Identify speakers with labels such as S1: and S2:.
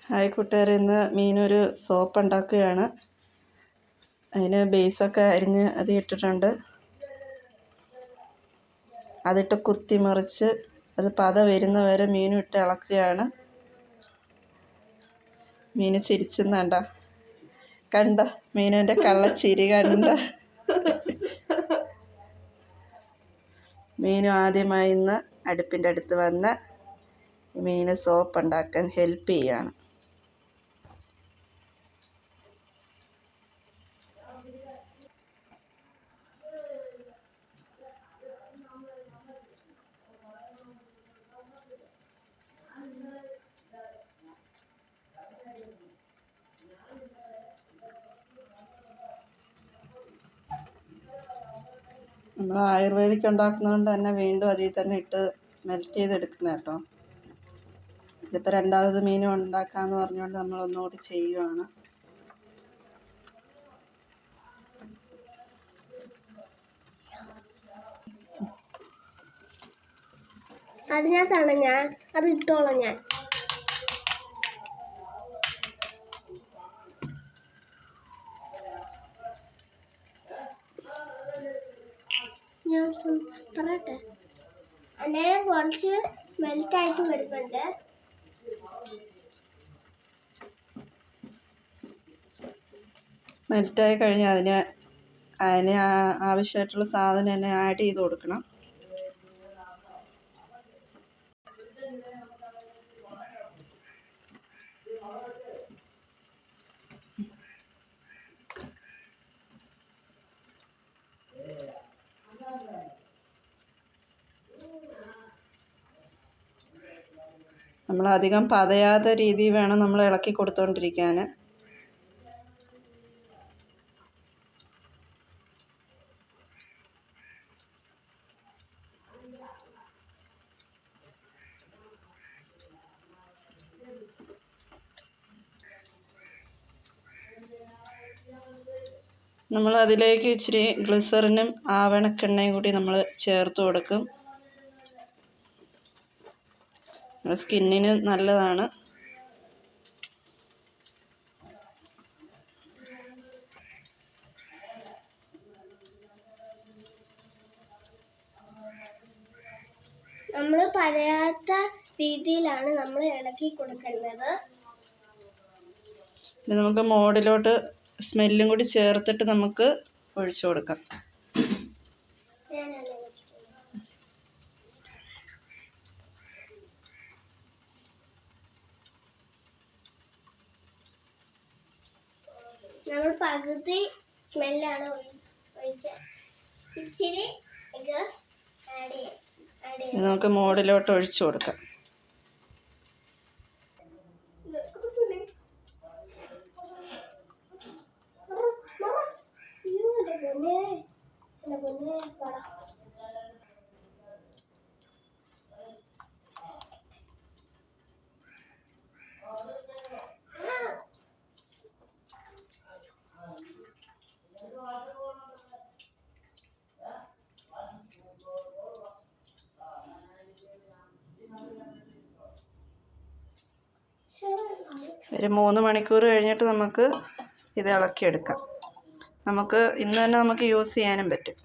S1: Hi കൂട്ടുകാരെ, ഇന്ന് മീനൊരു soap ഉണ്ടാക്കുകയാണ്. അതിന് ബേസൊക്കെ അരിഞ്ഞ് അത് ഇട്ടിട്ടുണ്ട്. അതിട്ട് കുത്തി മറിച്ച് അത് പത വരുന്ന വരെ മീനും ഇട്ട് ഇളക്കുകയാണ്. മീൻ ചിരിച്ചെന്നണ്ട, കണ്ട മീനിൻ്റെ കള്ളച്ചിരി കണ്ട. മീനും ആദ്യമായി ഇന്ന് അടുപ്പിൻ്റെ അടുത്ത് വന്ന് മീൻ സോപ്പ് ഉണ്ടാക്കാൻ ഹെൽപ്പ് ചെയ്യാണ്. നമ്മൾ ആയുർവേദിക് ഉണ്ടാക്കുന്നതുകൊണ്ട് തന്നെ വീണ്ടും അതിൽ തന്നെ ഇട്ട് മെൽറ്റ് ചെയ്തെടുക്കുന്ന കേട്ടോ. ഇതിപ്പോൾ രണ്ടാമത് മീനും ഉണ്ടാക്കാമെന്ന് പറഞ്ഞുകൊണ്ട് നമ്മൾ ഒന്നുകൂടി ചെയ്യുവാണ്.
S2: അതിനകത്താണ് ഞാൻ അത് ഇട്ടോളാം. ഞാൻ പറയട്ടെ, അന്നേരം കുറച്ച് മെൽറ്റായിട്ട് വരുന്നുണ്ട്.
S1: മെൽറ്റായി കഴിഞ്ഞാൽ അതിന് ആവശ്യമായിട്ടുള്ള സാധനം തന്നെ ആഡ് ചെയ്ത് കൊടുക്കണം. നമ്മൾ അധികം പതയാത്ത രീതിയിൽ വേണം നമ്മൾ ഇളക്കി കൊടുത്തുകൊണ്ടിരിക്കാൻ. നമ്മൾ അതിലേക്ക് ഇച്ചിരി ഗ്ലിസറിനും ആവണക്കെണ്ണയും കൂടി നമ്മൾ ചേർത്ത് കൊടുക്കും. സ്കിന്നിന് നല്ലതാണ്.
S2: നമ്മൾ പതയാത്ത രീതിയിലാണ് നമ്മൾ ഇളക്കി കൊടുക്കേണ്ടത്.
S1: നമുക്ക് മോഡിലോട്ട് സ്മെല്ലും കൂടി ചേർത്തിട്ട് നമുക്ക് ഒഴിച്ചു കൊടുക്കാം.
S2: നമ്മൾ പകുതി സ്മെല്ലാണ് ഒഴിച്ചത്. ഇച്ചിരി ഇത് ആഡ് ചെയ്യാം.
S1: നമുക്ക് മോഡിലോട്ട് ഒഴിച്ചു കൊടുക്കാം. ഒരു 3 മണിക്കൂർ കഴിഞ്ഞിട്ട് നമുക്ക് ഇത് ഇളക്കിയെടുക്കാം. നമുക്ക് ഇന്ന് തന്നെ നമുക്ക് യൂസ് ചെയ്യാനും പറ്റും.